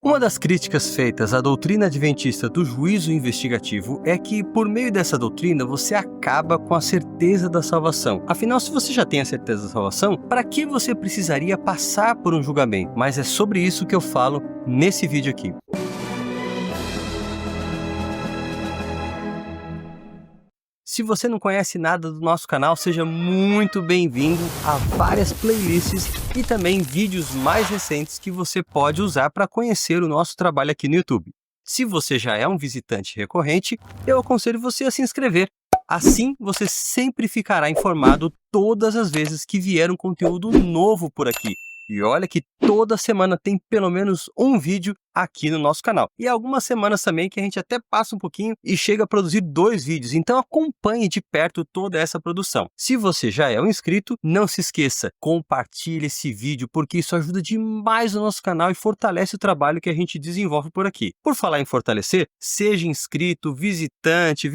Uma das críticas feitas à doutrina adventista do juízo investigativo é que, por meio dessa doutrina, você acaba com a certeza da salvação. Afinal, se você já tem a certeza da salvação, para que você precisaria passar por um julgamento? Mas é sobre isso que eu falo nesse vídeo aqui. Se você não conhece nada do nosso canal, seja muito bem-vindo a várias playlists e também vídeos mais recentes que você pode usar para conhecer o nosso trabalho aqui no YouTube. Se você já é um visitante recorrente, eu aconselho você a se inscrever. Assim, você sempre ficará informado todas as vezes que vier um conteúdo novo por aqui. E olha que toda semana tem pelo menos um vídeo aqui no nosso canal. E algumas semanas também que a gente até passa um pouquinho e chega a produzir 2 vídeos. Então acompanhe de perto toda essa produção. Se você já é um inscrito, não se esqueça, compartilhe esse vídeo porque isso ajuda demais o nosso canal e fortalece o trabalho que a gente desenvolve por aqui. Por falar em fortalecer, seja inscrito, visitante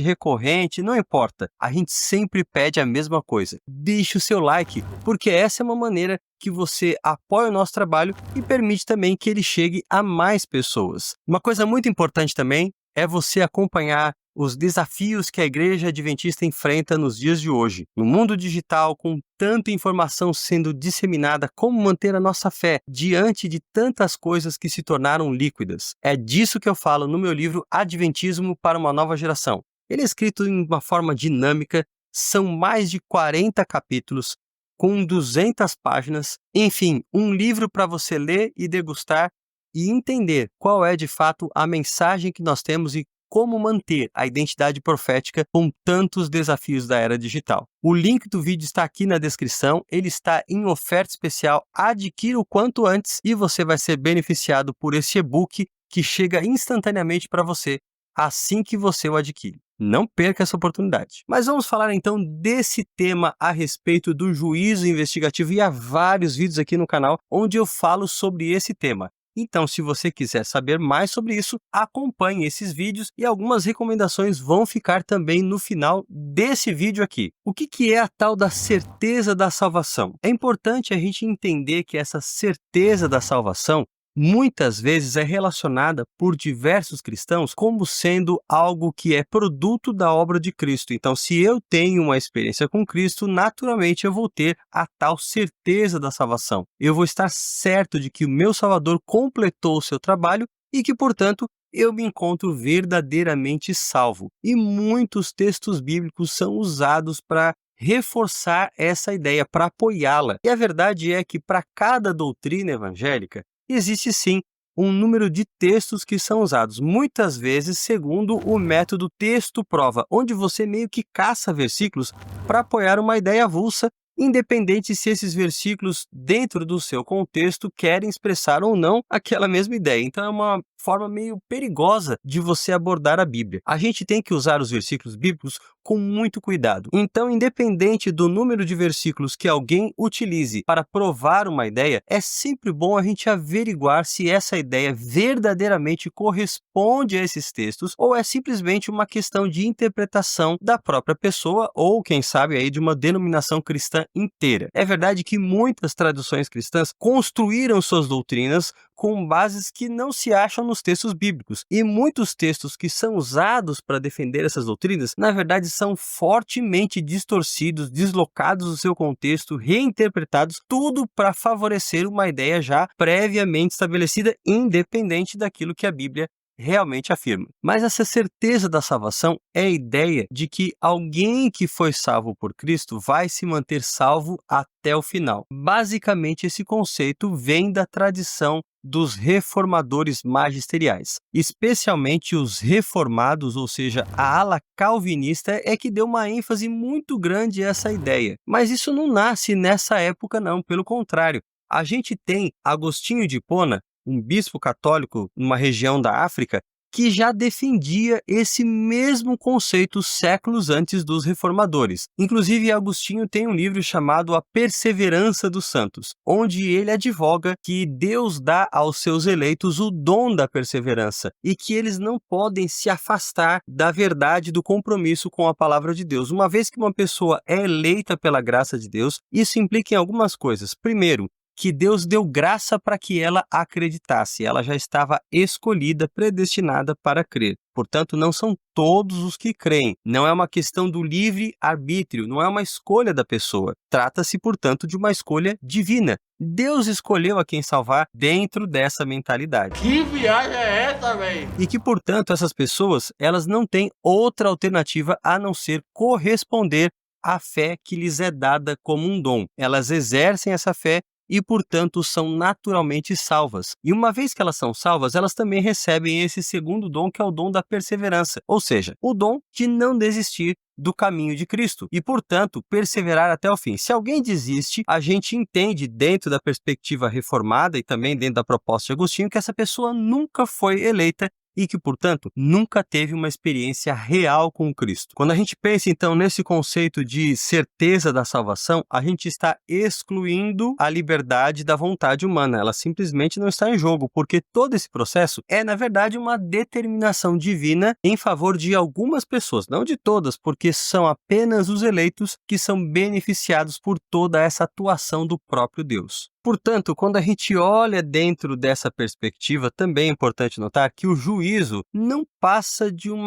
recorrente, não importa. A gente sempre pede a mesma coisa. Deixe o seu like, porque essa é uma maneira que você apoia o nosso trabalho e permite também que ele chegue a mais pessoas. Uma coisa muito importante também é você acompanhar os desafios que a Igreja Adventista enfrenta nos dias de hoje. No mundo digital, com tanta informação sendo disseminada, como manter a nossa fé diante de tantas coisas que se tornaram líquidas? É disso que eu falo no meu livro Adventismo para uma Nova Geração. Ele é escrito em uma forma dinâmica, são mais de 40 capítulos, com 200 páginas, enfim, um livro para você ler e degustar e entender qual é de fato a mensagem que nós temos e como manter a identidade profética com tantos desafios da era digital. O link do vídeo está aqui na descrição, ele está em oferta especial, adquira o quanto antes e você vai ser beneficiado por esse e-book que chega instantaneamente para você assim que você o adquire. Não perca essa oportunidade. Mas vamos falar então desse tema a respeito do juízo investigativo e há vários vídeos aqui no canal onde eu falo sobre esse tema. Então, se você quiser saber mais sobre isso, acompanhe esses vídeos e algumas recomendações vão ficar também no final desse vídeo aqui. O que é a tal da certeza da salvação? É importante a gente entender que essa certeza da salvação muitas vezes é relacionada por diversos cristãos como sendo algo que é produto da obra de Cristo. Então, se eu tenho uma experiência com Cristo, naturalmente eu vou ter a tal certeza da salvação. Eu vou estar certo de que o meu Salvador completou o seu trabalho e que, portanto, eu me encontro verdadeiramente salvo. E muitos textos bíblicos são usados para reforçar essa ideia, para apoiá-la. E a verdade é que para cada doutrina evangélica, existe sim um número de textos que são usados, muitas vezes segundo o método texto-prova, onde você meio que caça versículos para apoiar uma ideia avulsa, independente se esses versículos, dentro do seu contexto, querem expressar ou não aquela mesma ideia. Então é uma forma meio perigosa de você abordar a Bíblia. A gente tem que usar os versículos bíblicos com muito cuidado. Então, independente do número de versículos que alguém utilize para provar uma ideia, é sempre bom a gente averiguar se essa ideia verdadeiramente corresponde a esses textos ou é simplesmente uma questão de interpretação da própria pessoa ou, quem sabe, aí de uma denominação cristã inteira. É verdade que muitas traduções cristãs construíram suas doutrinas com bases que não se acham nos textos bíblicos. E muitos textos que são usados para defender essas doutrinas, na verdade, são fortemente distorcidos, deslocados do seu contexto, reinterpretados, tudo para favorecer uma ideia já previamente estabelecida, independente daquilo que a Bíblia realmente afirma. Mas essa certeza da salvação é a ideia de que alguém que foi salvo por Cristo vai se manter salvo até o final. Basicamente, esse conceito vem da tradição dos reformadores magisteriais. Especialmente os reformados, ou seja, a ala calvinista, é que deu uma ênfase muito grande a essa ideia. Mas isso não nasce nessa época não, pelo contrário. A gente tem Agostinho de Hipona, um bispo católico numa região da África, que já defendia esse mesmo conceito séculos antes dos reformadores. Inclusive, Agostinho tem um livro chamado A Perseverança dos Santos, onde ele advoga que Deus dá aos seus eleitos o dom da perseverança e que eles não podem se afastar da verdade do compromisso com a palavra de Deus. Uma vez que uma pessoa é eleita pela graça de Deus, isso implica em algumas coisas. Primeiro, que Deus deu graça para que ela acreditasse. Ela já estava escolhida, predestinada para crer. Portanto, não são todos os que creem. Não é uma questão do livre-arbítrio, não é uma escolha da pessoa. Trata-se, portanto, de uma escolha divina. Deus escolheu a quem salvar dentro dessa mentalidade. Que viagem é essa, velho? E que, portanto, essas pessoas, elas não têm outra alternativa a não ser corresponder à fé que lhes é dada como um dom. Elas exercem essa fé e, portanto, são naturalmente salvas. E uma vez que elas são salvas, elas também recebem esse segundo dom, que é o dom da perseverança, ou seja, o dom de não desistir do caminho de Cristo e, portanto, perseverar até o fim. Se alguém desiste, a gente entende, dentro da perspectiva reformada e também dentro da proposta de Agostinho, que essa pessoa nunca foi eleita e que, portanto, nunca teve uma experiência real com Cristo. Quando a gente pensa, então, nesse conceito de certeza da salvação, a gente está excluindo a liberdade da vontade humana. Ela simplesmente não está em jogo, porque todo esse processo é, na verdade, uma determinação divina em favor de algumas pessoas, não de todas, porque são apenas os eleitos que são beneficiados por toda essa atuação do próprio Deus. Portanto, quando a gente olha dentro dessa perspectiva, também é importante notar que o juízo não passa de um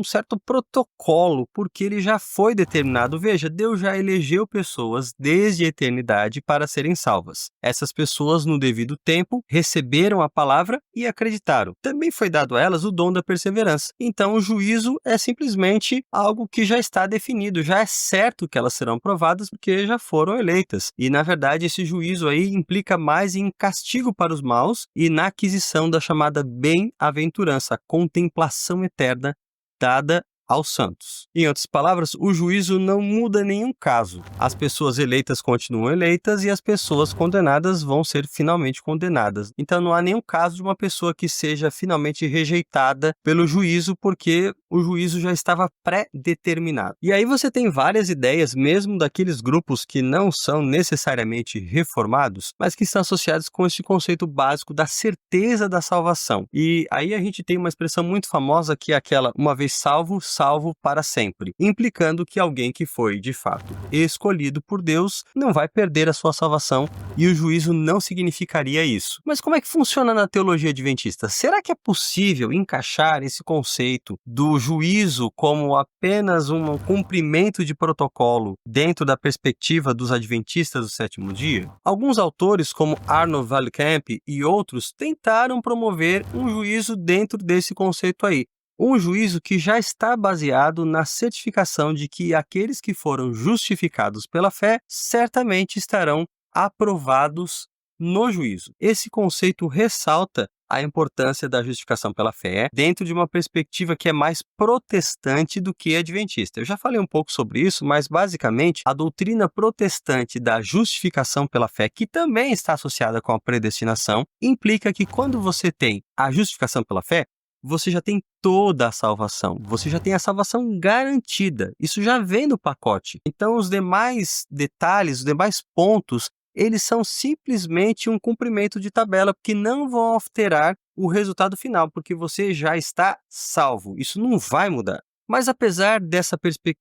certo protocolo, porque ele já foi determinado. Veja, Deus já elegeu pessoas desde a eternidade para serem salvas. Essas pessoas, no devido tempo, receberam a palavra e acreditaram. Também foi dado a elas o dom da perseverança. Então, o juízo é simplesmente algo que já está definido, já é certo que elas serão aprovadas porque já foram eleitas. E, na verdade, esse juízo aí implica mais em castigo para os maus e na aquisição da chamada bem-aventurança, a contemplação eterna dada aos santos. Em outras palavras, o juízo não muda nenhum caso. As pessoas eleitas continuam eleitas e as pessoas condenadas vão ser finalmente condenadas. Então não há nenhum caso de uma pessoa que seja finalmente rejeitada pelo juízo, porque o juízo já estava pré-determinado. E aí você tem várias ideias, mesmo daqueles grupos que não são necessariamente reformados, mas que estão associados com esse conceito básico da certeza da salvação. E aí a gente tem uma expressão muito famosa que é aquela: uma vez salvo, salvo para sempre, implicando que alguém que foi, de fato, escolhido por Deus não vai perder a sua salvação, e o juízo não significaria isso. Mas como é que funciona na teologia adventista? Será que é possível encaixar esse conceito do juízo como apenas um cumprimento de protocolo dentro da perspectiva dos adventistas do sétimo dia? Alguns autores, como Arnold Vallkamp e outros, tentaram promover um juízo dentro desse conceito aí. Um juízo que já está baseado na certificação de que aqueles que foram justificados pela fé certamente estarão aprovados no juízo. Esse conceito ressalta a importância da justificação pela fé dentro de uma perspectiva que é mais protestante do que adventista. Eu já falei um pouco sobre isso, mas basicamente a doutrina protestante da justificação pela fé, que também está associada com a predestinação, implica que quando você tem a justificação pela fé, você já tem toda a salvação, você já tem a salvação garantida, isso já vem no pacote. Então os demais detalhes, os demais pontos, eles são simplesmente um cumprimento de tabela, que não vão alterar o resultado final, porque você já está salvo, isso não vai mudar. Mas apesar dessa perspectiva,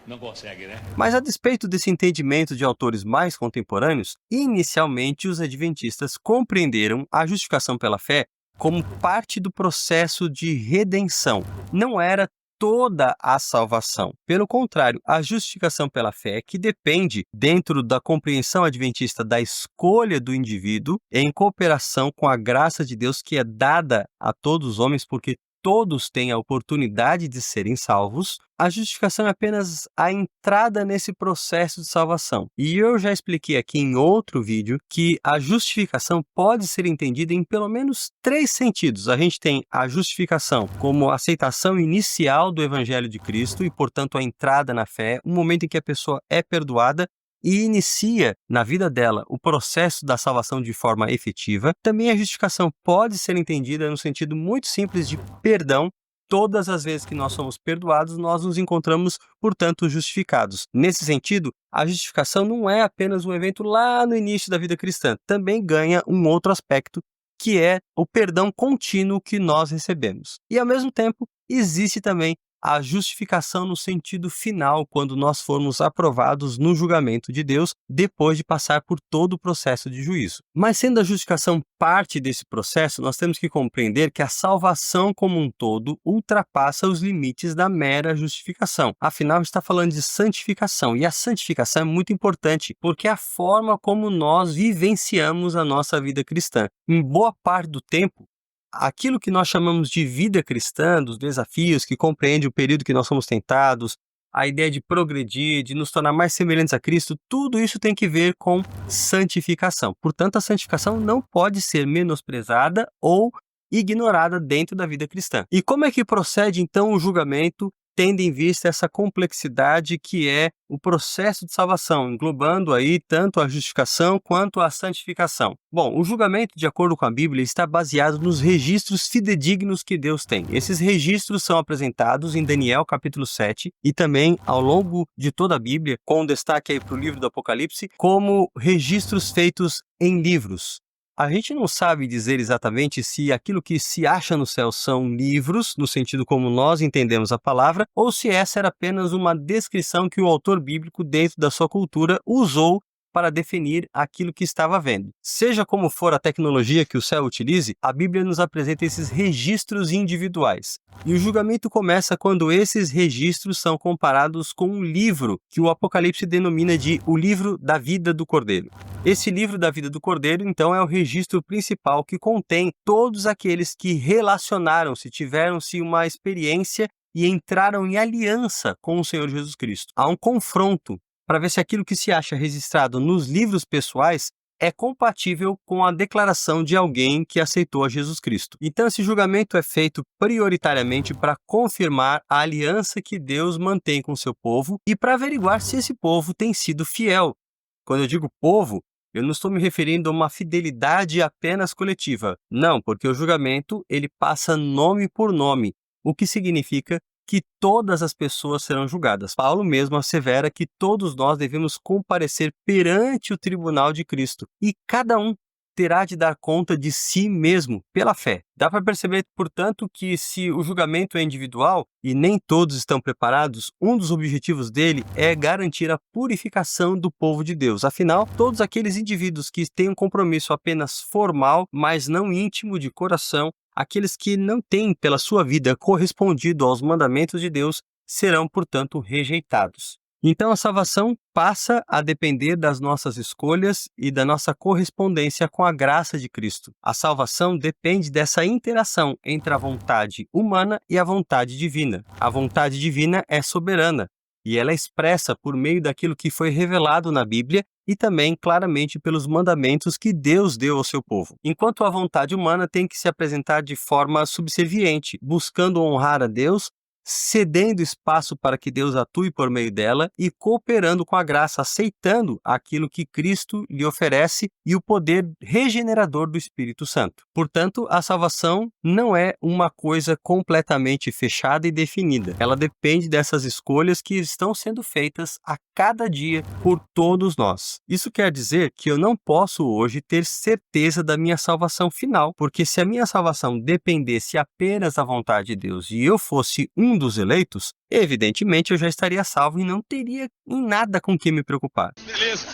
Não consegue, né? Mas a despeito desse entendimento de autores mais contemporâneos, inicialmente os adventistas compreenderam a justificação pela fé como parte do processo de redenção. Não era toda a salvação. Pelo contrário, a justificação pela fé, que depende, dentro da compreensão adventista, da escolha do indivíduo, em cooperação com a graça de Deus que é dada a todos os homens, porque todos têm a oportunidade de serem salvos. A justificação é apenas a entrada nesse processo de salvação. E eu já expliquei aqui em outro vídeo que a justificação pode ser entendida em pelo menos 3 sentidos. A gente tem a justificação como a aceitação inicial do Evangelho de Cristo e, portanto, a entrada na fé, um momento em que a pessoa é perdoada e inicia na vida dela o processo da salvação de forma efetiva. Também a justificação pode ser entendida no sentido muito simples de perdão. Todas as vezes que nós somos perdoados, nós nos encontramos, portanto, justificados. Nesse sentido, a justificação não é apenas um evento lá no início da vida cristã, também ganha um outro aspecto, que é o perdão contínuo que nós recebemos. E, ao mesmo tempo, existe também a justificação no sentido final, quando nós formos aprovados no julgamento de Deus, depois de passar por todo o processo de juízo. Mas sendo a justificação parte desse processo, nós temos que compreender que a salvação como um todo ultrapassa os limites da mera justificação. Afinal, está falando de santificação, e a santificação é muito importante, porque é a forma como nós vivenciamos a nossa vida cristã. Em boa parte do tempo, aquilo que nós chamamos de vida cristã, dos desafios, que compreende o período que nós somos tentados, a ideia de progredir, de nos tornar mais semelhantes a Cristo, tudo isso tem que ver com santificação. Portanto, a santificação não pode ser menosprezada ou ignorada dentro da vida cristã. E como é que procede, então, o julgamento, tendo em vista essa complexidade que é o processo de salvação, englobando aí tanto a justificação quanto a santificação? Bom, o julgamento, de acordo com a Bíblia, está baseado nos registros fidedignos que Deus tem. Esses registros são apresentados em Daniel capítulo 7 e também ao longo de toda a Bíblia, com destaque aí para o livro do Apocalipse, como registros feitos em livros. A gente não sabe dizer exatamente se aquilo que se acha no céu são livros, no sentido como nós entendemos a palavra, ou se essa era apenas uma descrição que o autor bíblico, dentro da sua cultura, usou para definir aquilo que estava vendo. Seja como for a tecnologia que o céu utilize, a Bíblia nos apresenta esses registros individuais. E o julgamento começa quando esses registros são comparados com um livro que o Apocalipse denomina de o livro da vida do Cordeiro. Esse livro da vida do Cordeiro, então, é o registro principal que contém todos aqueles que relacionaram-se, tiveram-se uma experiência e entraram em aliança com o Senhor Jesus Cristo. Há um confronto para ver se aquilo que se acha registrado nos livros pessoais é compatível com a declaração de alguém que aceitou a Jesus Cristo. Então, esse julgamento é feito prioritariamente para confirmar a aliança que Deus mantém com o seu povo e para averiguar se esse povo tem sido fiel. Quando eu digo povo, eu não estou me referindo a uma fidelidade apenas coletiva. Não, porque o julgamento ele passa nome por nome, o que significa que todas as pessoas serão julgadas. Paulo mesmo assevera que todos nós devemos comparecer perante o tribunal de Cristo e cada um terá de dar conta de si mesmo pela fé. Dá para perceber, portanto, que se o julgamento é individual e nem todos estão preparados, um dos objetivos dele é garantir a purificação do povo de Deus. Afinal, todos aqueles indivíduos que têm um compromisso apenas formal, mas não íntimo de coração, aqueles que não têm, pela sua vida, correspondido aos mandamentos de Deus, serão, portanto, rejeitados. Então, a salvação passa a depender das nossas escolhas e da nossa correspondência com a graça de Cristo. A salvação depende dessa interação entre a vontade humana e a vontade divina. A vontade divina é soberana e ela é expressa por meio daquilo que foi revelado na Bíblia e também claramente pelos mandamentos que Deus deu ao seu povo. Enquanto a vontade humana tem que se apresentar de forma subserviente, buscando honrar a Deus, cedendo espaço para que Deus atue por meio dela e cooperando com a graça, aceitando aquilo que Cristo lhe oferece e o poder regenerador do Espírito Santo. Portanto, a salvação não é uma coisa completamente fechada e definida. Ela depende dessas escolhas que estão sendo feitas a cada dia por todos nós. Isso quer dizer que eu não posso hoje ter certeza da minha salvação final, porque se a minha salvação dependesse apenas da vontade de Deus e eu fosse um dos eleitos, evidentemente eu já estaria salvo e não teria em nada com que me preocupar. Beleza.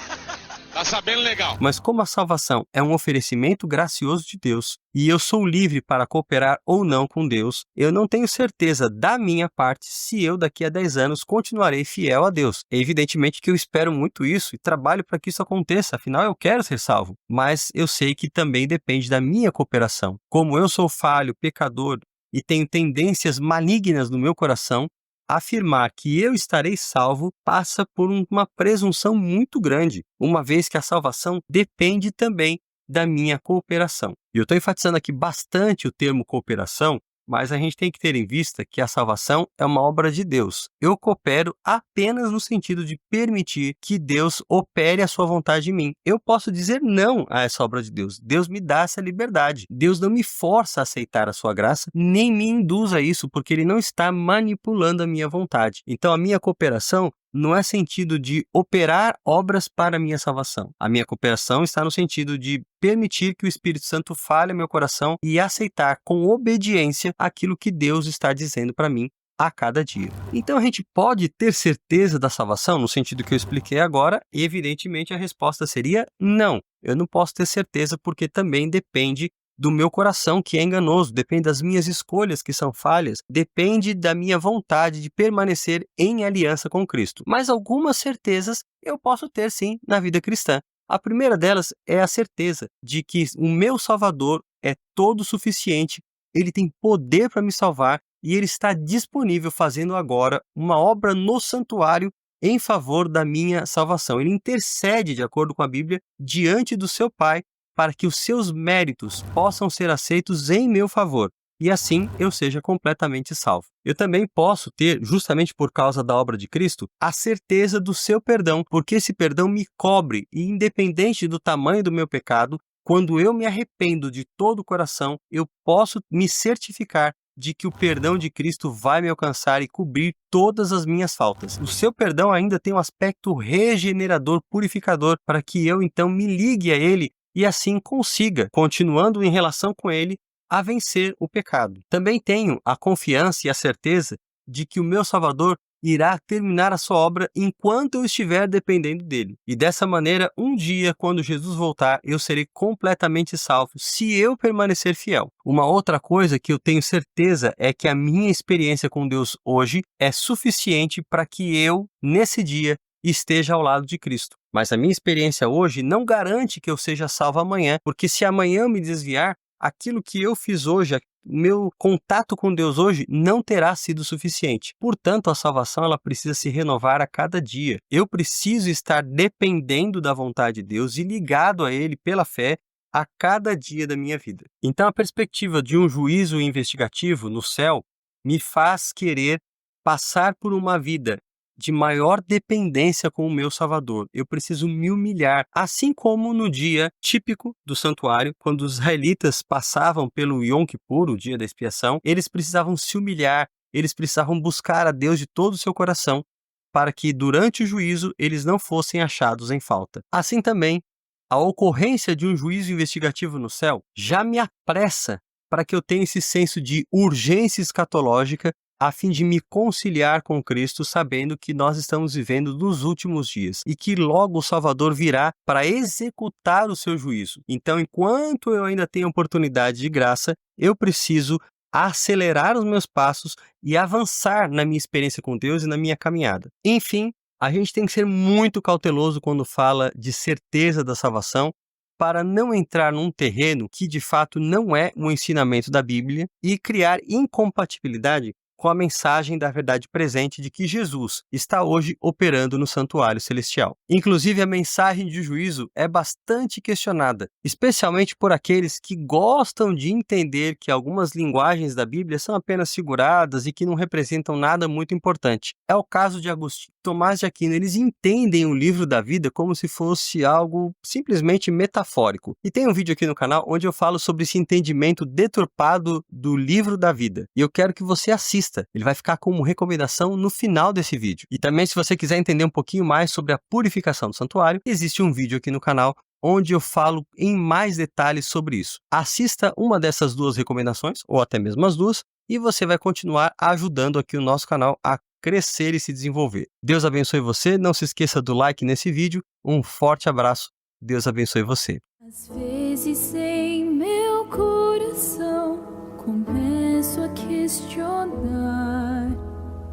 Tá sabendo legal. Mas como a salvação é um oferecimento gracioso de Deus e eu sou livre para cooperar ou não com Deus, eu não tenho certeza da minha parte se eu daqui a 10 anos continuarei fiel a Deus. Evidentemente que eu espero muito isso e trabalho para que isso aconteça, afinal eu quero ser salvo. Mas eu sei que também depende da minha cooperação. Como eu sou falho, pecador e tenho tendências malignas no meu coração, afirmar que eu estarei salvo passa por uma presunção muito grande, uma vez que a salvação depende também da minha cooperação. E eu estou enfatizando aqui bastante o termo cooperação, mas a gente tem que ter em vista que a salvação é uma obra de Deus. Eu coopero apenas no sentido de permitir que Deus opere a sua vontade em mim. Eu posso dizer não a essa obra de Deus. Deus me dá essa liberdade. Deus não me força a aceitar a sua graça, nem me induz a isso, porque Ele não está manipulando a minha vontade. Então, a minha cooperação não é sentido de operar obras para a minha salvação. A minha cooperação está no sentido de permitir que o Espírito Santo fale ao meu coração e aceitar com obediência aquilo que Deus está dizendo para mim a cada dia. Então a gente pode ter certeza da salvação no sentido que eu expliquei agora? E evidentemente a resposta seria não. Eu não posso ter certeza porque também depende do meu coração, que é enganoso, depende das minhas escolhas, que são falhas, depende da minha vontade de permanecer em aliança com Cristo. Mas algumas certezas eu posso ter sim na vida cristã. A primeira delas é a certeza de que o meu Salvador é todo suficiente, ele tem poder para me salvar e ele está disponível fazendo agora uma obra no santuário em favor da minha salvação. Ele intercede, de acordo com a Bíblia, diante do seu Pai para que os seus méritos possam ser aceitos em meu favor e assim eu seja completamente salvo. Eu também posso ter, justamente por causa da obra de Cristo, a certeza do seu perdão, porque esse perdão me cobre e independente do tamanho do meu pecado, quando eu me arrependo de todo o coração, eu posso me certificar de que o perdão de Cristo vai me alcançar e cobrir todas as minhas faltas. O seu perdão ainda tem um aspecto regenerador, purificador, para que eu então me ligue a Ele e assim consiga, continuando em relação com Ele, a vencer o pecado. Também tenho a confiança e a certeza de que o meu Salvador irá terminar a sua obra enquanto eu estiver dependendo dele. E dessa maneira, um dia, quando Jesus voltar, eu serei completamente salvo, se eu permanecer fiel. Uma outra coisa que eu tenho certeza é que a minha experiência com Deus hoje é suficiente para que eu, nesse dia, esteja ao lado de Cristo. Mas a minha experiência hoje não garante que eu seja salvo amanhã, porque se amanhã eu me desviar, aquilo que eu fiz hoje, o meu contato com Deus hoje não terá sido suficiente. Portanto, a salvação ela precisa se renovar a cada dia. Eu preciso estar dependendo da vontade de Deus e ligado a Ele pela fé a cada dia da minha vida. Então, a perspectiva de um juízo investigativo no céu me faz querer passar por uma vida de maior dependência com o meu Salvador. Eu preciso me humilhar, assim como no dia típico do santuário, quando os israelitas passavam pelo Yom Kippur, o dia da expiação, eles precisavam se humilhar, eles precisavam buscar a Deus de todo o seu coração, para que durante o juízo eles não fossem achados em falta. Assim também, a ocorrência de um juízo investigativo no céu já me apressa para que eu tenha esse senso de urgência escatológica a fim de me conciliar com Cristo, sabendo que nós estamos vivendo nos últimos dias e que logo o Salvador virá para executar o seu juízo. Então, enquanto eu ainda tenho oportunidade de graça, eu preciso acelerar os meus passos e avançar na minha experiência com Deus e na minha caminhada. Enfim, a gente tem que ser muito cauteloso quando fala de certeza da salvação, para não entrar num terreno que de fato não é um ensinamento da Bíblia e criar incompatibilidade com a mensagem da verdade presente de que Jesus está hoje operando no santuário celestial. Inclusive, a mensagem de juízo é bastante questionada, especialmente por aqueles que gostam de entender que algumas linguagens da Bíblia são apenas figuradas e que não representam nada muito importante. É o caso de Agostinho e Tomás de Aquino. Eles entendem o livro da vida como se fosse algo simplesmente metafórico. E tem um vídeo aqui no canal onde eu falo sobre esse entendimento deturpado do livro da vida. E eu quero que você assista. Ele vai ficar como recomendação no final desse vídeo. E também, se você quiser entender um pouquinho mais sobre a purificação do santuário, existe um vídeo aqui no canal onde eu falo em mais detalhes sobre isso. Assista uma dessas duas recomendações, ou até mesmo as duas, e você vai continuar ajudando aqui o nosso canal a crescer e se desenvolver. Deus abençoe você, não se esqueça do like nesse vídeo, um forte abraço, Deus abençoe você. Às vezes em meu coração começo a questionar,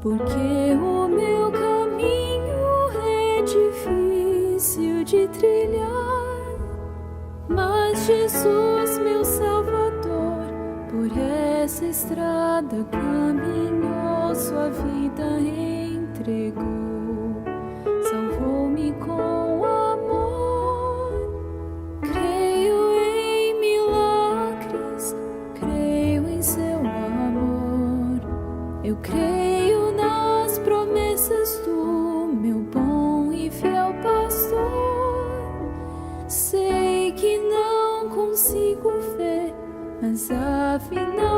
porque o meu caminho é difícil de trilhar, mas Jesus, meu Salvador, por essa estrada caminhou, sua vida entregou, salvou-me com amor. Creio em milagres, creio em seu amor, eu creio nas promessas do meu bom e fiel pastor. Sei que não consigo ver, mas afinal